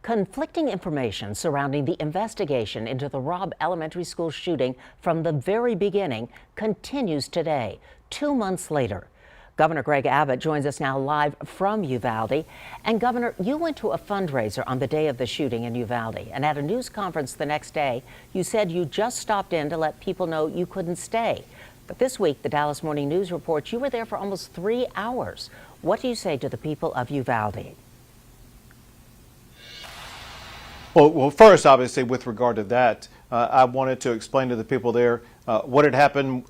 Conflicting information surrounding the investigation into the Robb Elementary School shooting from the very beginning continues today, 2 months later. Governor Greg Abbott joins us now live from Uvalde. And Governor, you went to a fundraiser on the day of the shooting in Uvalde, and at a news conference the next day, you said you just stopped in to let people know you couldn't stay. But this week, the Dallas Morning News reports you were there for almost 3 hours. What do you say to the people of Uvalde? Well, first, obviously, with regard to that, I wanted to explain to the people there what had happened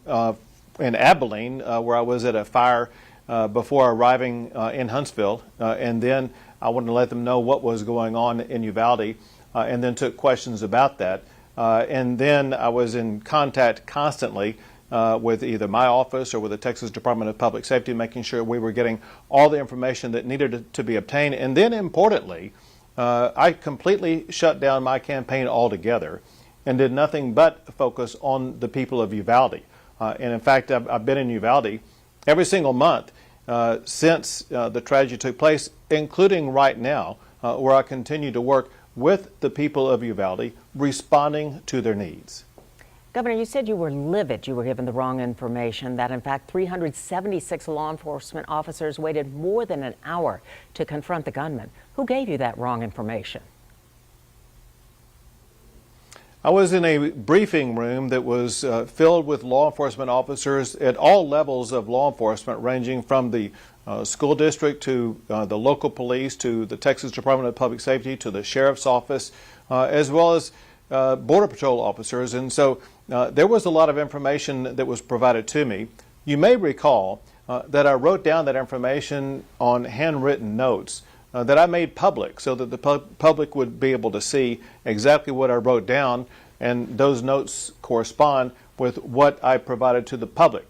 in Abilene, where I was at a fire before arriving in Huntsville, and then I wanted to let them know what was going on in Uvalde, and then took questions about that. And then I was in contact constantly with either my office or with the Texas Department of Public Safety, making sure we were getting all the information that needed to be obtained. And then, importantly, I completely shut down my campaign altogether and did nothing but focus on the people of Uvalde. And in fact, I've been in Uvalde every single month since the tragedy took place, including right now, where I continue to work with the people of Uvalde, responding to their needs. Governor, you said you were livid you were given the wrong information, that in fact 376 law enforcement officers waited more than an hour to confront the gunman. Who gave you that wrong information? I was in a briefing room that was filled with law enforcement officers at all levels of law enforcement, ranging from the school district to the local police to the Texas Department of Public Safety to the sheriff's office, as well as Border Patrol officers. And so there was a lot of information that was provided to me. You may recall that I wrote down that information on handwritten notes that I made public so that the public would be able to see exactly what I wrote down, and those notes correspond with what I provided to the public.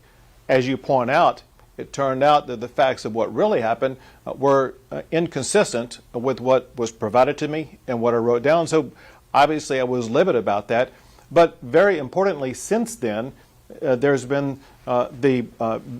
As you point out, it turned out that the facts of what really happened were inconsistent with what was provided to me and what I wrote down. So obviously I was livid about that. But very importantly, since then, there's been the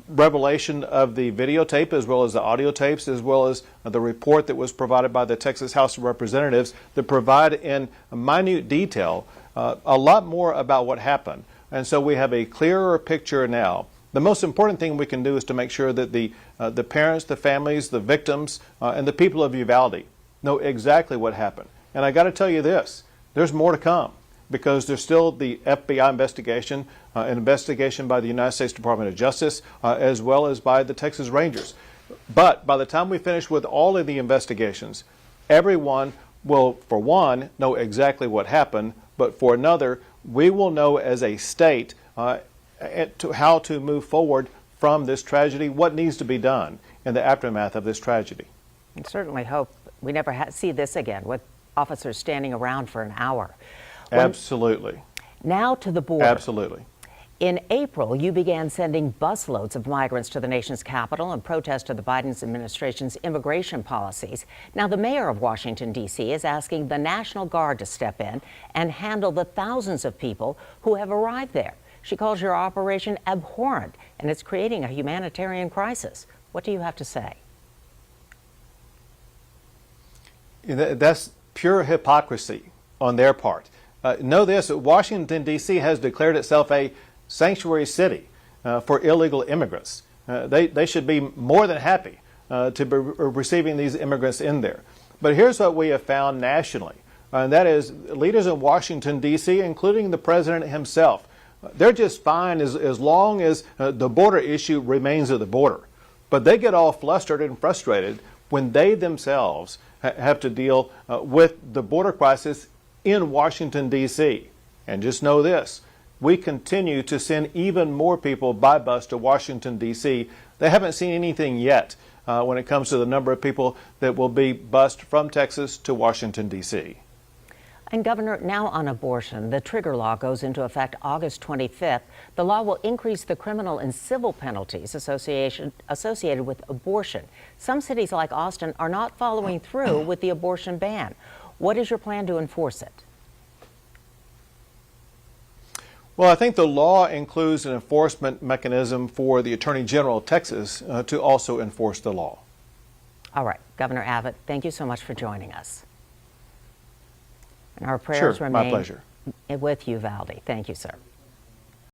revelation of the videotape as well as the audio tapes, as well as the report that was provided by the Texas House of Representatives that provide in minute detail a lot more about what happened. And so we have a clearer picture now. The most important thing we can do is to make sure that the parents, the families, the victims, and the people of Uvalde know exactly what happened. And I got to tell you this, there's more to come, because there's still the FBI investigation, an investigation by the United States Department of Justice, as well as by the Texas Rangers. But by the time we finish with all of the investigations, everyone will, for one, know exactly what happened, but for another, we will know as a state how to move forward from this tragedy, what needs to be done in the aftermath of this tragedy. I certainly hope we never see this again, with officers standing around for an hour. Absolutely. Now to the border. Absolutely. In April, you began sending busloads of migrants to the nation's capital in protest of the Biden administration's immigration policies. Now, the mayor of Washington, D.C. is asking the National Guard to step in and handle the thousands of people who have arrived there. She calls your operation abhorrent, and it's creating a humanitarian crisis. What do you have to say? That's pure hypocrisy on their part. Know this, Washington, D.C. has declared itself a sanctuary city for illegal immigrants. They should be more than happy to be receiving these immigrants in there. But here's what we have found nationally, and that is leaders in Washington, D.C., including the president himself, they're just fine as long as the border issue remains at the border. But they get all flustered and frustrated when they themselves have to deal with the border crisis in Washington, D.C. And just know this, we continue to send even more people by bus to Washington, D.C. They haven't seen anything yet when it comes to the number of people that will be bused from Texas to Washington, D.C. And Governor, now on abortion, the trigger law goes into effect August 25th. The law will increase the criminal and civil penalties associated with abortion. Some cities like Austin are not following through with the abortion ban. What is your plan to enforce it? Well, I think the law includes an enforcement mechanism for the Attorney General of Texas to also enforce the law. All right, Governor Abbott, thank you so much for joining us. And our prayers Sure, remain my pleasure. with Uvalde. Thank you, sir.